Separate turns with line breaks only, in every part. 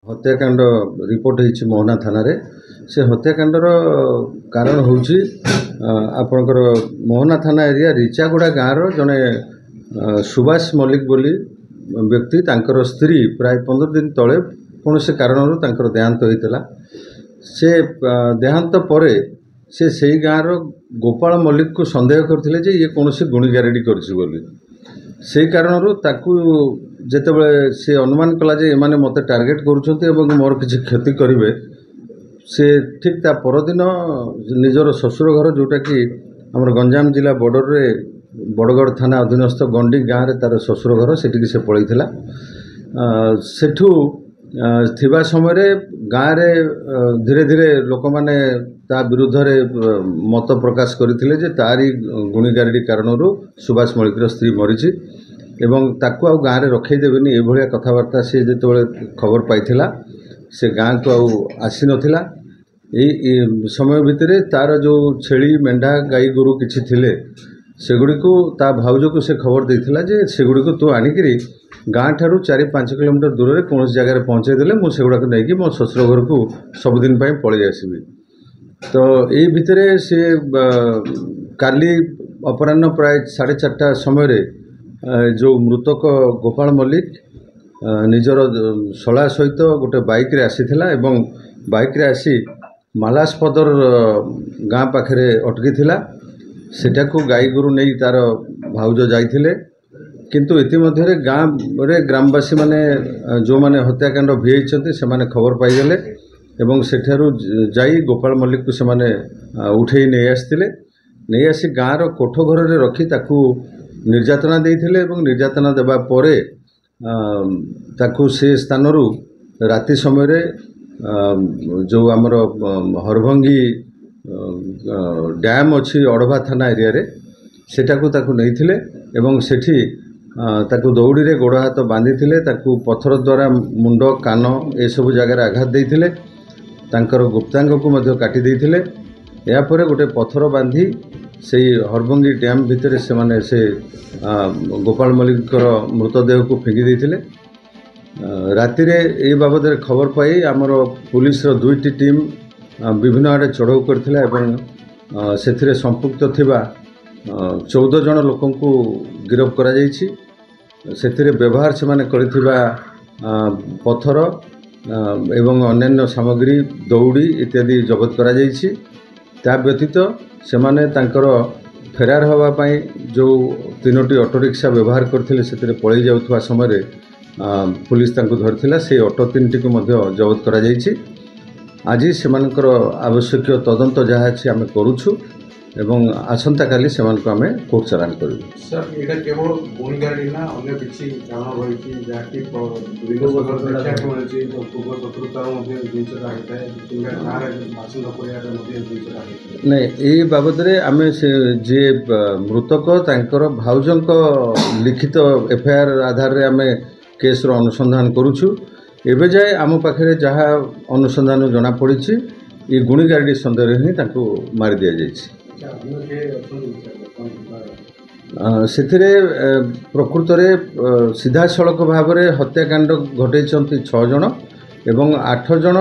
हत्याकांड रिपोर्ट होती मोहना थाना रे से हत्याकांडर कारण हूँ आपणकर मोहना थाना एरिया रिचागुड़ा गाँव जड़े सुभाष मल्लिक बोली व्यक्ति तांकर स्त्री प्राय 15 दिन तले कौन से कारण देहांत होता से देहांत पर से गाँव गोपाल मल्लिक को संदेह करते जे ये कौन से गुणीगारेडी कर कारण जितेबले से अनुमान कला जे एमाने मते टार्गेट करुँच मोर किसी क्षति करेंगे से ठीक ता परदिन निजर ससुर घर जोटा कि आमर गंजाम जिला बॉर्डर रे बड़गढ़ थाना अधीनस्थ गंडी गाँव में तार ससुर घर सेठी से पलैला सेठू थिबा समय गाँव में धीरे धीरे लोक मैंने ता विरुद्ध रे मत प्रकाश करते जे तारी गुणीगारेडी कारण सुभाष मल्लिकर स्त्री मरीची एवं ताकू आउ गाँव में रखईदेवेनि ये भाया कथबार्ता सी जो खबर पाई से गाँव को आसी नथिला यही समय भितर तार जो छेली मेंढा गाई गोरु किछि थिले सेगुड़ी को ता भाउज को से खबर देथिला जे सेगुड़ी को तू आनिकरी गाँ ठारू 4-5 किलोमीटर दूर में कौन जगह पहुँचे देले मु सेगुड़ा को नहीं मो ससुर घर को सबुदिन पलि आसबि तो यही भितर से काली अपराह्न प्राय 4:30 समय जो मृतक गोपाल मल्लिक निजर शला सहित गोटे बाइक रे आसीथिला एवं बाइक रे आसी मालासपदर गाँ पाखे अटकी थिला सेटा को गाई गोरु नहीं तार भाउज जाइथिले किंतु इतिमध्य गाँव रे ग्रामवासी माने जो माने हत्याकांड भिजते से माने खबर पाईगले एवं सेठारु जाई गोपाल मल्लिक को से माने उठेई नहीं आसतिले नहीं आसी गाँव कोठ घर रे रखी ताकू निर्यातना देइथिले एवं निर्यातना देबा परे ताकू से स्थानरू राति समय जो आमर हरभंगी डैम अच्छी अड़भा थाना एरिया रे सेटाकू ताकू नैथिले एवं सेठी ताकू दौड़ी रे गोड़ हाथ बांधी थिले ताकू पत्थर द्वारा मुंड कान ए सब जगह आघात देइथिले तांकर गुप्तांग को मध्य काटी देइथिले या परे गोटे पत्थर बांधी से हरभंगी डैम भितर से माने से गोपाल मल्लिकर मृतदेह को फिंगी देइथिले राति रे ए बाबद खबर पाई आमर पुलिस रो 2टी टीम विभिन्न आड़े चढ़ाऊ करथिला एवं सेथिरे संपुक्त थिबा 14 जन लोकन को गिरफ्त करा जायछि सेथिरे व्यवहार से माने करथिबा पत्थर एवं अन्य सामग्री दौड़ी इत्यादि जबत करा जायछि ता व्यतीत से माने तांकर फेरार हवा पाई जो 3टी ऑटो रिक्शा व्यवहार करथिले सेथिरे पळै जाउथवा समय पुलिस तांको धरथिला से ऑटो 3टी को मध्य जबत करा जायछि आज सेमानकर आवश्यक तदंत जहाँ अच्छी आम करुछु एवं आसंता काली सेमानको आमे कोर्ट चालान करू।
सर एटा केवल गुणगारेडी ना अन्य किछि कारण होइछि जाकी विरोध देखा मिलछि तो पूर्व शत्रुतार मध्ये जिनसटा होइताय किंबा नारे बासिंदा परिवार मध्ये जिनसटा होइताय
नै ए बाबद रे आमे से जे मृतक तांकर भाउजंक लिखित एफआईआर आधार रे आमे केस रो अनुसंधान करूछु एबे जाए आम पाखे जहाँ अनुसंधान जना पड़ी ये गुणीगारेडी सन्देह ही मारी दि जाइए प्रकृत में सीधा सड़क भाव में हत्याकांड घटे 6 जन एवं 8 जन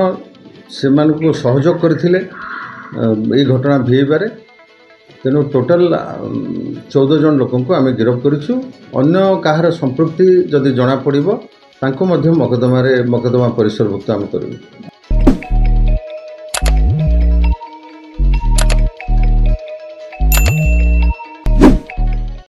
से सहयोग करते ये घटना भिबारे तेणु टोटाल 14 जन लोक आम गिरफ्त करूँ अन्य कहार संपृक्ति जदि जना पड़ो तांको मध्य मकदमा परिसरभुक्त आम करूँ।